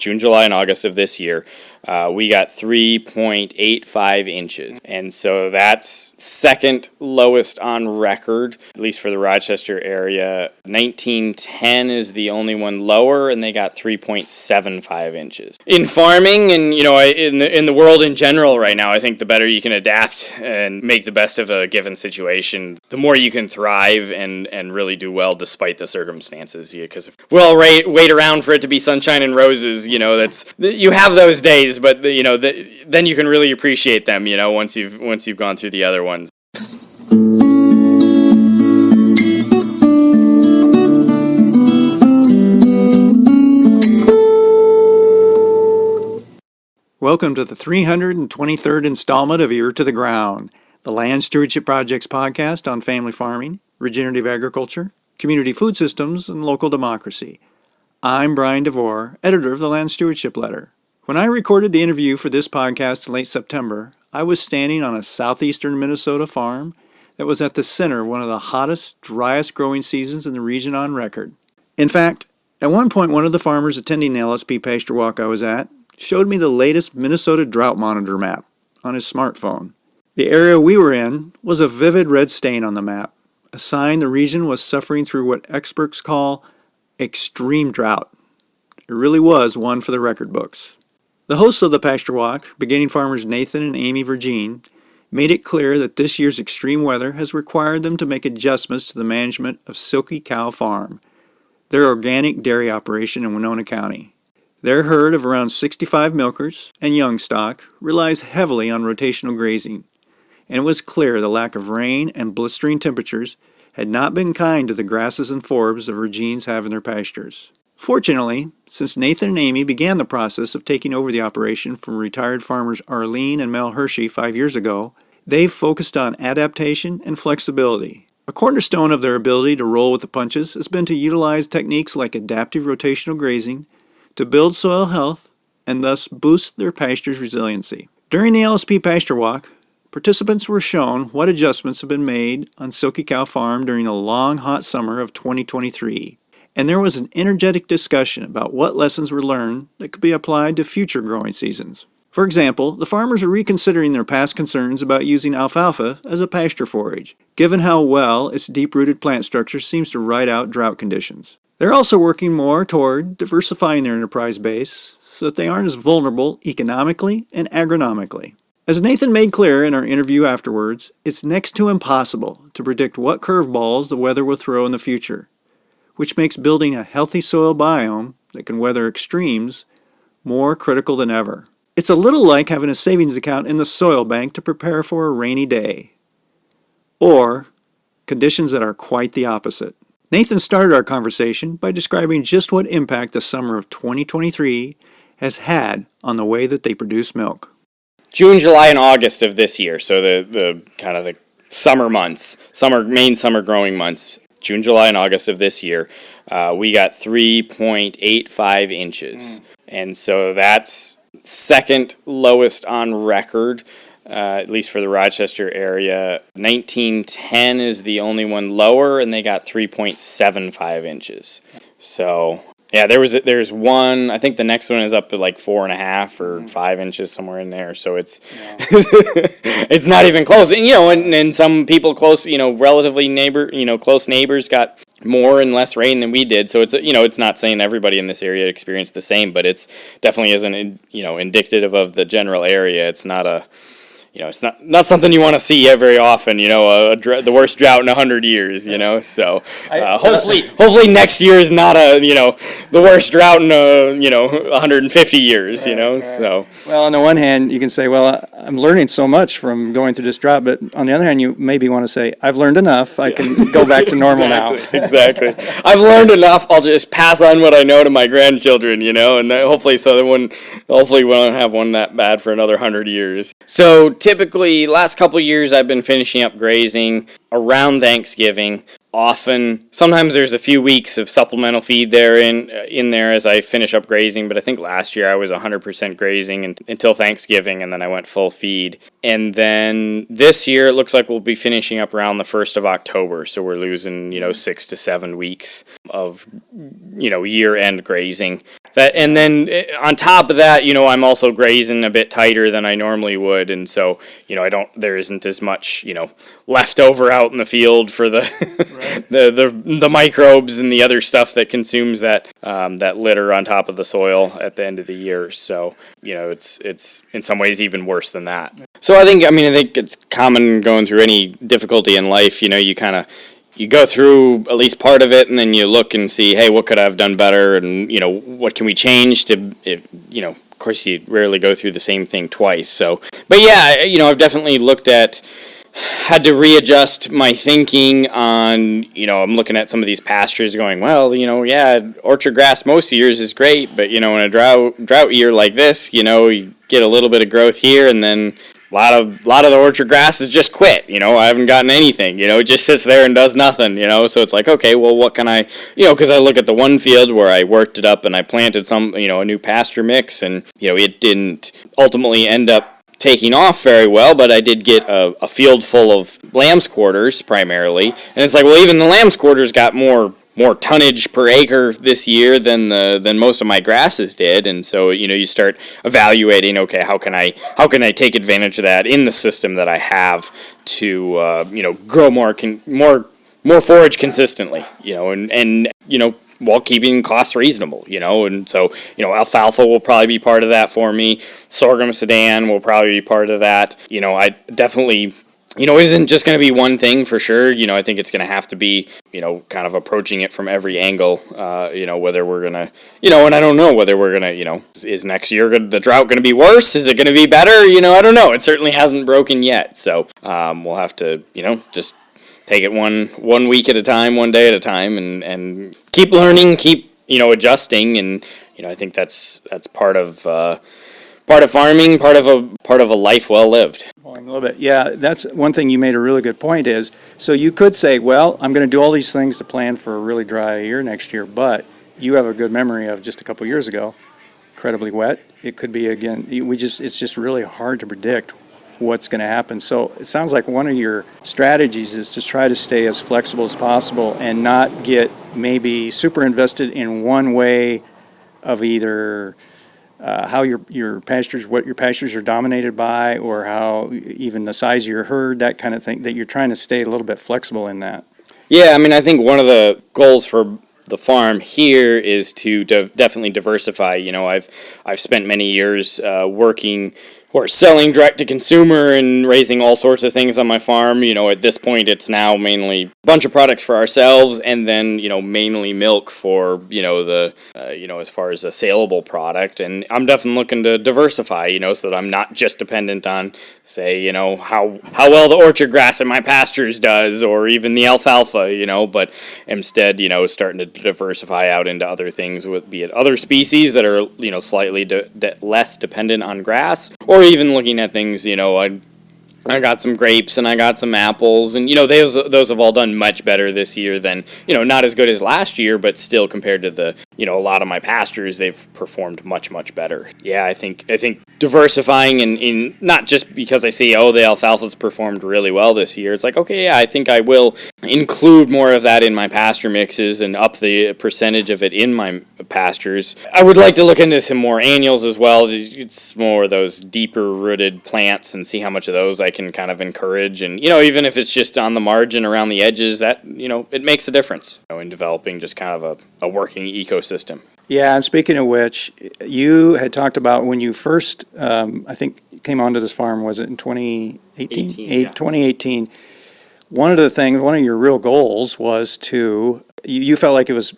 June, July, and August of this year, we got 3.85 inches. And so that's second lowest on record, at least for the Rochester area. 1910 is the only one lower, and they got 3.75 inches. In farming and, in the world in general right now, I think the better you can adapt and make the best of a given situation, the more you can thrive and really do well despite the circumstances. Because if we'll all wait around for it to be sunshine and roses, you have those days, but then you can really appreciate them, once you've gone through the other ones. Welcome to the 323rd installment of Ear to the Ground, the Land Stewardship Project's podcast on family farming, regenerative agriculture, community food systems, and local democracy. I'm Brian DeVore, editor of the Land Stewardship Letter. When I recorded the interview for this podcast in late September, I was standing on a southeastern Minnesota farm that was at the center of one of the hottest, driest growing seasons in the region on record. In fact, at one point, one of the farmers attending the LSP pasture walk I was at showed me the latest Minnesota drought monitor map on his smartphone. The area we were in was a vivid red stain on the map, a sign the region was suffering through what experts call extreme drought. It really was one for the record books. The hosts of the pasture walk, beginning farmers Nathan and Amy Vergine, made it clear that this year's extreme weather has required them to make adjustments to the management of Silky Cow Farm, their organic dairy operation in Winona County. Their herd of around 65 milkers and young stock relies heavily on rotational grazing, and it was clear the lack of rain and blistering temperatures had not been kind to the grasses and forbs the Vergines have in their pastures. Fortunately, since Nathan and Amy began the process of taking over the operation from retired farmers Arlene and Mel Hershey 5 years ago, they've focused on adaptation and flexibility. A cornerstone of their ability to roll with the punches has been to utilize techniques like adaptive rotational grazing to build soil health and thus boost their pasture's resiliency. During the LSP pasture walk, participants were shown what adjustments have been made on Silky Cow Farm during the long, hot summer of 2023, and there was an energetic discussion about what lessons were learned that could be applied to future growing seasons. For example, the farmers are reconsidering their past concerns about using alfalfa as a pasture forage, given how well its deep-rooted plant structure seems to ride out drought conditions. They're also working more toward diversifying their enterprise base so that they aren't as vulnerable economically and agronomically. As Nathan made clear in our interview afterwards, it's next to impossible to predict what curveballs the weather will throw in the future, which makes building a healthy soil biome that can weather extremes more critical than ever. It's a little like having a savings account in the soil bank to prepare for a rainy day, or conditions that are quite the opposite. Nathan started our conversation by describing just what impact the summer of 2023 has had on the way that they produce milk. June, July, and August of this year, so the kind of the summer months, main summer growing months, June, July, and August of this year, we got 3.85 inches. And so that's second lowest on record, at least for the Rochester area. 1910 is the only one lower, and they got 3.75 inches. So yeah, there's one. I think the next one is up to like 4.5 or 5 inches, somewhere in there. So it's it's not even close. And and some people close, relatively close neighbors got more and less rain than we did. So it's it's not saying everybody in this area experienced the same, but it's definitely isn't indicative of the general area. It's not a it's not something you want to see very often, the worst drought in 100 years, so hopefully next year is not the worst drought in 150 years, so. Well, on the one hand, you can say, well, I'm learning so much from going through this drought, but on the other hand, you maybe want to say, I've learned enough, I can go back to normal now. Exactly. I've learned enough, I'll just pass on what I know to my grandchildren, and hopefully we won't have one that bad for another 100 years. So typically, last couple years, I've been finishing up grazing around Thanksgiving. often. Sometimes there's a few weeks of supplemental feed there in there as I finish up grazing, but I think last year I was 100% grazing until Thanksgiving, and then I went full feed. And then this year it looks like we'll be finishing up around the 1st of October, so we're losing 6 to 7 weeks of year-end grazing. And then on top of that, I'm also grazing a bit tighter than I normally would, and so there isn't as much left over out in the field for the the microbes and the other stuff that consumes that litter on top of the soil at the end of the year. So it's in some ways even worse than that. So I think it's common going through any difficulty in life. You go through at least part of it, and then you look and see, hey, what could I have done better, and what can we change to, of course you rarely go through the same thing twice. So, but yeah, I've definitely had to readjust my thinking on, I'm looking at some of these pastures going, well, orchard grass most years is great, but in a drought year like this, you get a little bit of growth here, and then a lot of the orchard grasses just quit. I haven't gotten anything. It just sits there and does nothing. So it's like, okay, well, what can I? Because I look at the one field where I worked it up and I planted some, a new pasture mix, and it didn't ultimately end up taking off very well, but I did get a field full of lamb's quarters primarily, and it's like, well, even the lamb's quarters got more tonnage per acre this year than most of my grasses did, and so you start evaluating, okay, how can I take advantage of that in the system that I have to grow more forage consistently, and while keeping costs reasonable, and so alfalfa will probably be part of that for me. Sorghum Sudan will probably be part of that. I definitely. It isn't just going to be one thing for sure. I think it's going to have to be, kind of approaching it from every angle, whether we're going to, and I don't know whether we're going to, is next year the drought going to be worse? Is it going to be better? I don't know. It certainly hasn't broken yet. So we'll have to, just take it one week at a time, one day at a time, and keep learning, keep, adjusting. And, I think that's part of farming, part of a life well lived. A little bit. Yeah, that's one thing you made a really good point is, so you could say, well, I'm going to do all these things to plan for a really dry year next year, but you have a good memory of just a couple years ago, incredibly wet. It could be again, it's just really hard to predict what's going to happen. So it sounds like one of your strategies is to try to stay as flexible as possible and not get maybe super invested in one way of either how your pastures, what your pastures are dominated by, or how even the size of your herd, that kind of thing, that you're trying to stay a little bit flexible in that. Yeah, I think one of the goals for the farm here is to definitely diversify. I've spent many years working or selling direct to consumer and raising all sorts of things on my farm. At this point, it's now mainly a bunch of products for ourselves, and then mainly milk for as far as a saleable product. And I'm definitely looking to diversify, so that I'm not just dependent on, say, how well the orchard grass in my pastures does, or even the alfalfa, but instead, starting to diversify out into other things, be it other species that are slightly less dependent on grass, or even looking at things, I got some grapes and I got some apples, and those have all done much better this year than, not as good as last year, but still compared to the, a lot of my pastures, they've performed much better. Yeah, I think diversifying in not just because I see, the alfalfa's performed really well this year. It's like, okay, yeah, I think I will include more of that in my pasture mixes and up the percentage of it in my pastures. I would like to look into some more annuals as well. It's more of those deeper rooted plants and see how much of those I can kind of encourage. And, even if it's just on the margin around the edges, that, it makes a difference in developing just kind of a working ecosystem. Yeah, and speaking of which, you had talked about when you first, I think, came onto this farm, was it in 2018? 2018. One of your real goals was you felt like it was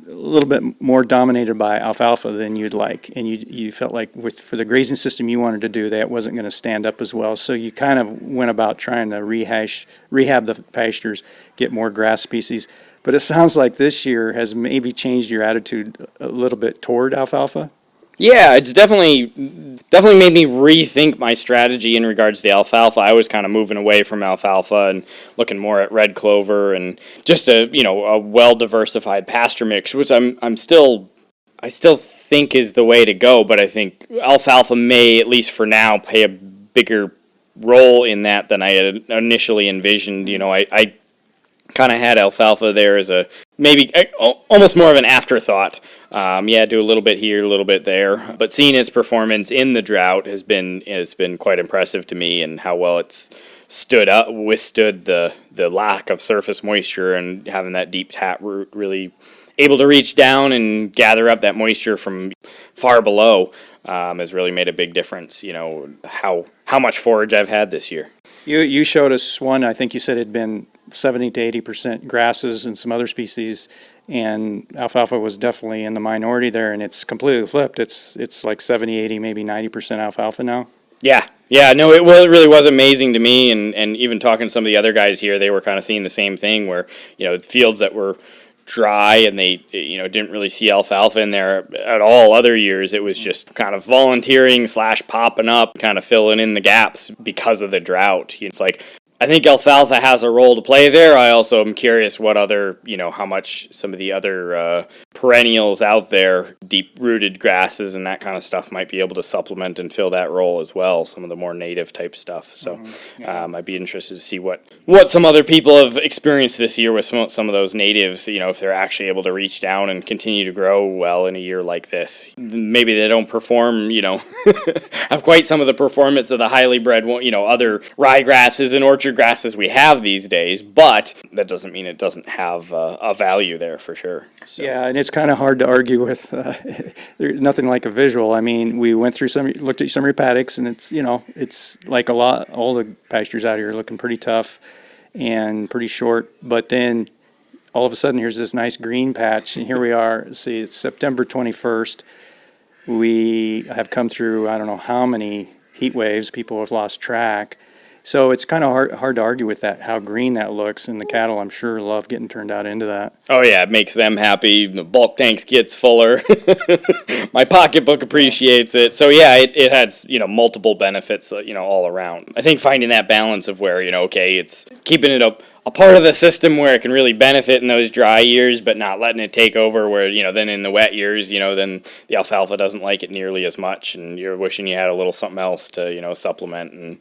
a little bit more dominated by alfalfa than you'd like, and you felt like for the grazing system you wanted to do, that wasn't going to stand up as well. So you kind of went about trying to rehab the pastures, get more grass species. But it sounds like this year has maybe changed your attitude a little bit toward alfalfa. Yeah, it's definitely made me rethink my strategy in regards to alfalfa. I was kind of moving away from alfalfa and looking more at red clover and just a well diversified pasture mix, which I still think is the way to go. But I think alfalfa may, at least for now, play a bigger role in that than I had initially envisioned. I kind of had alfalfa there as a maybe almost more of an afterthought. Do a little bit here, a little bit there, but seeing his performance in the drought has been quite impressive to me, and how well it's withstood the lack of surface moisture, and having that deep tap root really able to reach down and gather up that moisture from far below has really made a big difference. How much forage I've had this year. You showed us one, I think you said it had been 70 to 80% grasses and some other species, and alfalfa was definitely in the minority there, and it's completely flipped. It's like 70, 80, maybe 90% alfalfa now. Yeah, no, it really was amazing to me, and even talking to some of the other guys here, they were kind of seeing the same thing, where, fields that were dry and they, didn't really see alfalfa in there at all other years. It was just kind of volunteering / popping up, kind of filling in the gaps because of the drought. It's like, I think alfalfa has a role to play there. I also am curious what other, how much some of the other perennials out there, deep-rooted grasses and that kind of stuff, might be able to supplement and fill that role as well, some of the more native type stuff. So I'd be interested to see what some other people have experienced this year with some of those natives, if they're actually able to reach down and continue to grow well in a year like this. Maybe they don't perform, have quite some of the performance of the highly bred, other ryegrasses and orchard grasses we have these days, but that doesn't mean it doesn't have a value there for sure. So. Yeah, and it's kind of hard to argue with. There's nothing like a visual. I mean, we looked at some of your paddocks, and it's like all the pastures out here are looking pretty tough and pretty short. But then all of a sudden, here's this nice green patch, and here we are. See, it's September 21st. We have come through, I don't know how many heat waves. People have lost track. So it's kind of hard to argue with that, how green that looks, and the cattle, I'm sure, love getting turned out into that. Oh yeah, it makes them happy. The bulk tanks gets fuller. My pocketbook appreciates it. So yeah, it has, multiple benefits, all around. I think finding that balance of where, it's keeping it a part of the system where it can really benefit in those dry years, but not letting it take over where, then in the wet years, then the alfalfa doesn't like it nearly as much, and you're wishing you had a little something else to, supplement and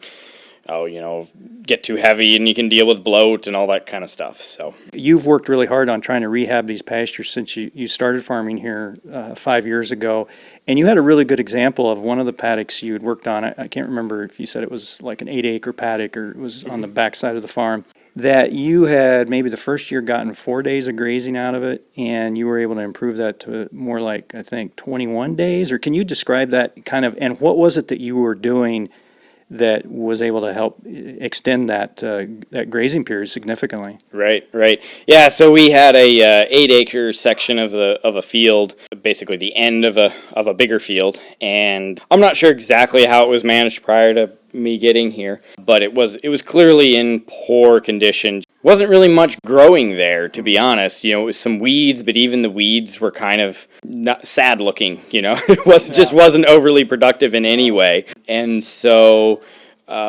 get too heavy and you can deal with bloat and all that kind of stuff. So you've worked really hard on trying to rehab these pastures since you started farming here 5 years ago, and you had a really good example of one of the paddocks you had worked on. I can't remember if you said it was like an 8-acre paddock or it was on the backside of the farm, that you had maybe the first year gotten 4 days of grazing out of it, and you were able to improve that to more like, I think, 21 days. Or can you describe that kind of, and what was it that you were doing that was able to help extend that grazing period significantly? Right. Yeah, so we had a 8-acre section of a field, basically the end of a bigger field, and I'm not sure exactly how it was managed prior to me getting here, but it was clearly in poor condition. Wasn't really much growing there, to be honest. It was some weeds, but even the weeds were kind of not sad looking. It just wasn't overly productive in any way. And so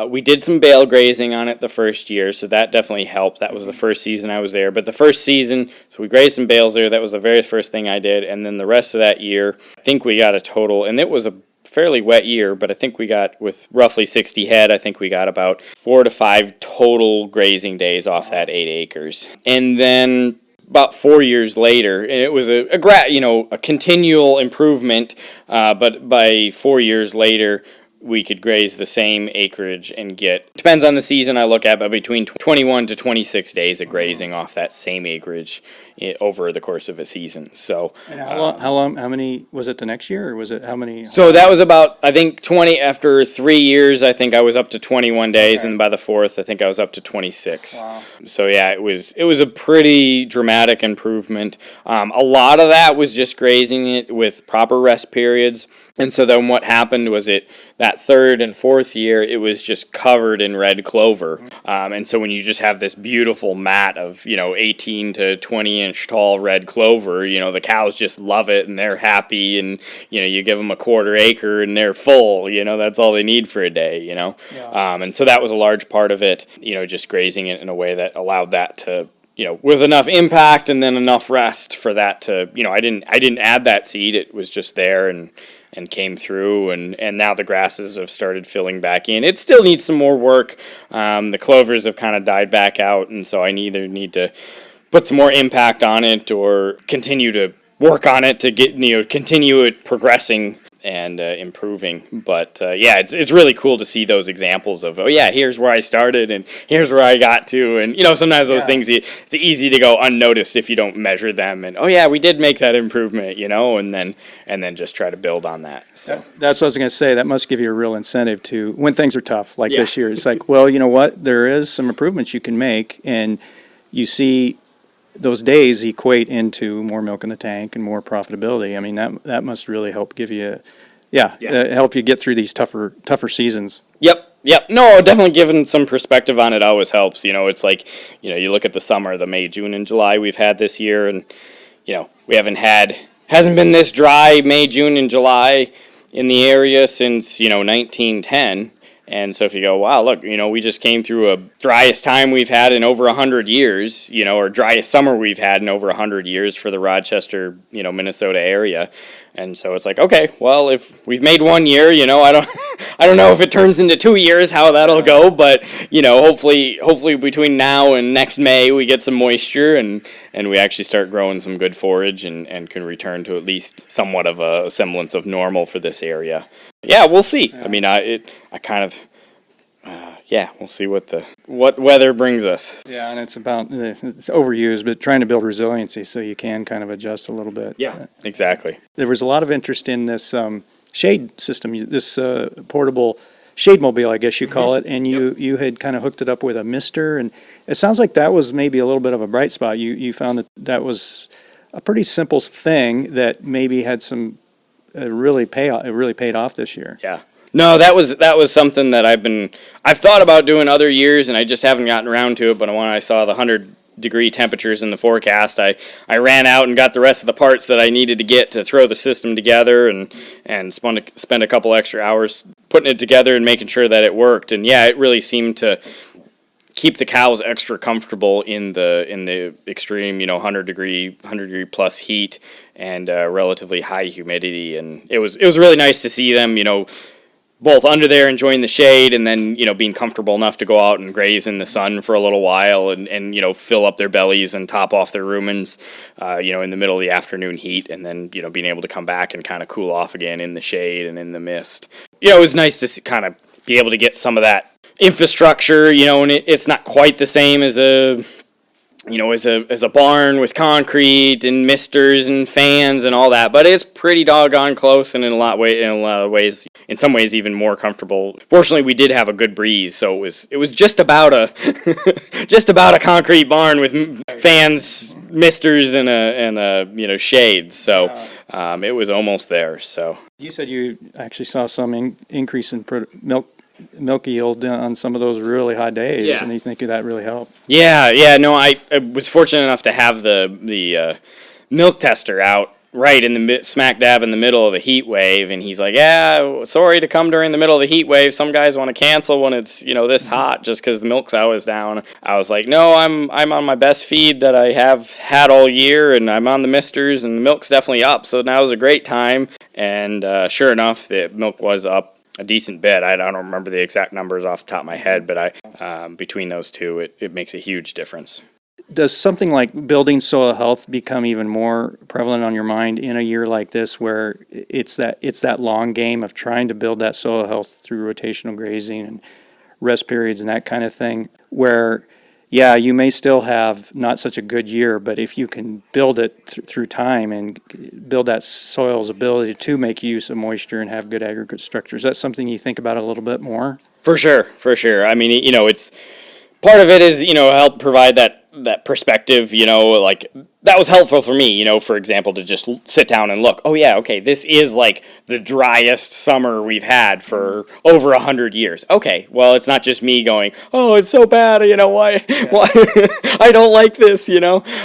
we did some bale grazing on it the first year, so that definitely helped. That was the first season I was there. But the first season, so we grazed some bales there. That was the very first thing I did. And then the rest of that year, I think we got a total, and it was a fairly wet year, but I think we got, with roughly 60 head, I think we got about 4 to 5 total grazing days off that 8 acres. And then about 4 years later, and it was a continual improvement, but by 4 years later, we could graze the same acreage and get, depends on the season I look at, but between 21 to 26 days of grazing off that same acreage over the course of a season. So, and how many, was it the next year, or was it how many? So that was about, I think, 20, after 3 years, I think I was up to 21 days, and by the fourth, I think I was up to 26. Wow. So yeah, it was a pretty dramatic improvement. A lot of that was just grazing it with proper rest periods. And so then what happened was that that third and fourth year, it was just covered in red clover. And so when you just have this beautiful mat of, 18 to 20 inch tall red clover, the cows just love it and they're happy. And, you give them a quarter acre and they're full, that's all they need for a day, And so that was a large part of it, just grazing it in a way that allowed that to, with enough impact and then enough rest for that to, I didn't add that seed. It was just there and came through, and now the grasses have started filling back in. It still needs some more work. The clovers have kind of died back out, and so I either need to put some more impact on it or continue to work on it to get, continue it progressing and improving. But it's really cool to see those examples of, here's where I started and here's where I got to. And, sometimes those things, it's easy to go unnoticed if you don't measure them. And, we did make that improvement, and then just try to build on that. So That's what I was going to say. That must give you a real incentive to, when things are tough, like Yeah. this year, it's like, well, you know what? There is some improvements you can make, and you see those days equate into more milk in the tank and more profitability. I mean, that must really help give you, help you get through these tougher seasons. Yep. No, definitely giving some perspective on it always helps. It's like, you look at the summer, the May, June, and July we've had this year, and, we hasn't been this dry May, June, and July in the area since, 1910. And so if you go, wow, look, we just came through a driest time we've had in over 100 years, or driest summer we've had in over 100 years for the Rochester, Minnesota area. And so it's like, okay, well, if we've made 1 year, I don't I don't know if it turns into 2 years how that'll go, but hopefully between now and next May we get some moisture and we actually start growing some good forage and can return to at least somewhat of a semblance of normal for this area. Yeah, we'll see. I mean, we'll see what weather brings us. Yeah, and it's overused, but trying to build resiliency so you can kind of adjust a little bit. Yeah, exactly. There was a lot of interest in this shade system, this portable shade mobile, I guess you call it, and you had kind of hooked it up with a mister, and it sounds like that was maybe a little bit of a bright spot. You found that was a pretty simple thing that maybe had some it really paid off this year. Yeah. No, that was something that I've thought about doing other years, and I just haven't gotten around to it. But when I saw the 100-degree temperatures in the forecast, I ran out and got the rest of the parts that I needed to get to throw the system together, and spend a couple extra hours putting it together and making sure that it worked. And yeah, it really seemed to keep the cows extra comfortable in the extreme, 100-degree plus heat and relatively high humidity. And it was really nice to see them, both under there enjoying the shade and then, being comfortable enough to go out and graze in the sun for a little while and fill up their bellies and top off their rumens, in the middle of the afternoon heat, and then, being able to come back and kind of cool off again in the shade and in the mist. It was nice to kind of be able to get some of that infrastructure, and it's not quite the same as a barn with concrete and misters and fans and all that, but it's pretty doggone close, and in a lot of ways, in some ways, even more comfortable. Fortunately, we did have a good breeze, so it was just about a concrete barn with fans, misters, and a shade. So it was almost there. So you said you actually saw some increase in milk yield on some of those really hot days, and you think that really helped? Yeah. No, I was fortunate enough to have the milk tester out right in the smack dab in the middle of the heat wave, and he's like, "Yeah, sorry to come during the middle of the heat wave. Some guys want to cancel when it's this hot just because the milk sow is down." I was like, "No, I'm on my best feed that I have had all year, and I'm on the misters, and the milk's definitely up. So now is a great time." And sure enough, the milk was up a decent bit. I don't remember the exact numbers off the top of my head, but between those two, it makes a huge difference. Does something like building soil health become even more prevalent on your mind in a year like this, where it's that long game of trying to build that soil health through rotational grazing and rest periods and that kind of thing, where you may still have not such a good year, but if you can build it through time and build that soil's ability to make use of moisture and have good aggregate structure, is that something you think about a little bit more? For sure. I mean, it's part of it is, help provide that that perspective, like that was helpful for me, for example, to just sit down and look, oh yeah, okay, this is like the driest summer we've had for over 100 years. Okay, well, it's not just me going, oh, it's so bad, why, why, I don't like this,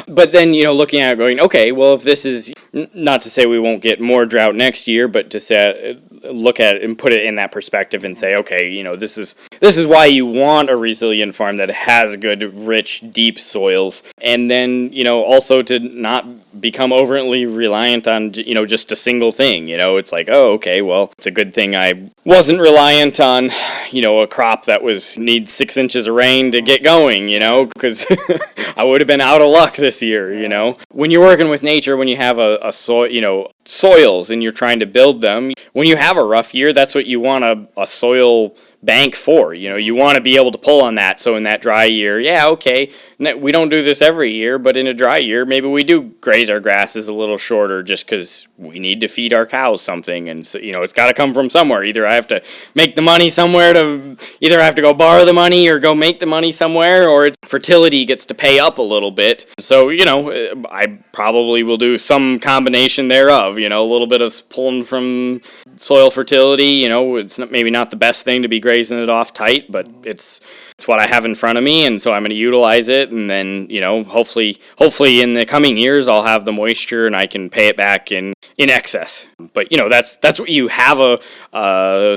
But then, looking at it going, okay, well, if this is, not to say we won't get more drought next year, but to say, look at it and put it in that perspective and say, okay, this is why you want a resilient farm that has good, rich, deep soils, and then also to not become overly reliant on just a single thing. It's like, oh, okay, well, it's a good thing I wasn't reliant on a crop that needs 6 inches of rain to get going, because I would have been out of luck this year. When you're working with nature, when you have a soil, soils and you're trying to build them, when you have a rough year, that's what you want a soil bank for. You want to be able to pull on that. So in that dry year, yeah, okay, we don't do this every year, but in a dry year, maybe we do graze our grasses a little shorter just because we need to feed our cows something. And so, it's got to come from somewhere. Either I have to make the money somewhere either I have to go borrow the money or go make the money somewhere, or fertility gets to pay up a little bit. So, I probably will do some combination thereof, a little bit of pulling from soil fertility. It's maybe not the best thing to be grazing it off tight, but it's what I have in front of me, and so I'm going to utilize it, and then hopefully in the coming years I'll have the moisture and I can pay it back in excess. But that's what you have a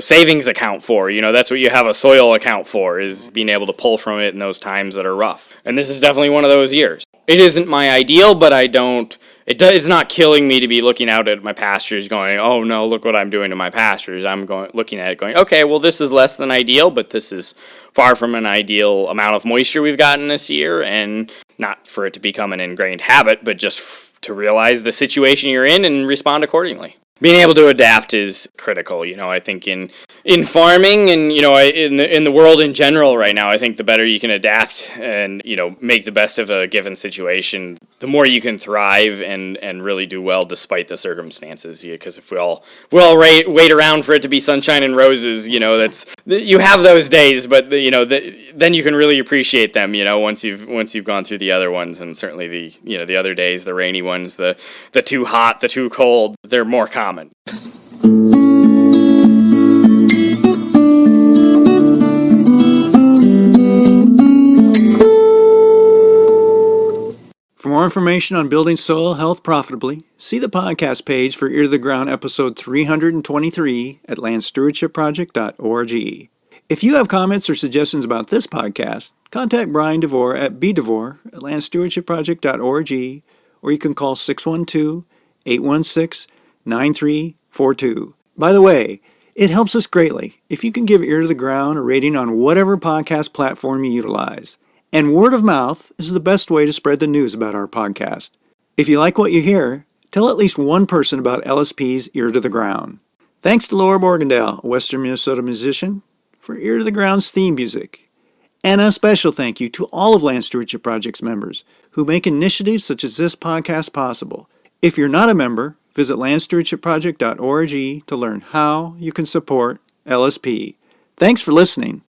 savings account for. That's what you have a soil account for, is being able to pull from it in those times that are rough. And this is definitely one of those years. It isn't my ideal, but it's not killing me to be looking out at my pastures going, oh no, look what I'm doing to my pastures. I'm looking at it going, okay, well, this is less than ideal, but this is far from an ideal amount of moisture we've gotten this year, and not for it to become an ingrained habit, but just to realize the situation you're in and respond accordingly. Being able to adapt is critical, I think in farming and, in the world in general right now. I think the better you can adapt and, make the best of a given situation, the more you can thrive and really do well despite the circumstances. Because if we all wait around for it to be sunshine and roses, you have those days, but then you can really appreciate them, once you've gone through the other ones, and certainly the other days, the rainy ones, the too hot, the too cold, they're more common. For more information on building soil health profitably, see the podcast page for Ear to the Ground episode 323 at landstewardshipproject.org. If you have comments or suggestions about this podcast, contact Brian DeVore at bdevore@landstewardshipproject.org, or you can call 612-816-9342. By the way, it helps us greatly if you can give Ear to the Ground a rating on whatever podcast platform you utilize. And word of mouth is the best way to spread the news about our podcast. If you like what you hear, tell at least one person about LSP's Ear to the Ground. Thanks to Laura Borgendale, a Western Minnesota musician, for Ear to the Ground's theme music. And a special thank you to all of Land Stewardship Project's members who make initiatives such as this podcast possible. If you're not a member, visit landstewardshipproject.org to learn how you can support LSP. Thanks for listening.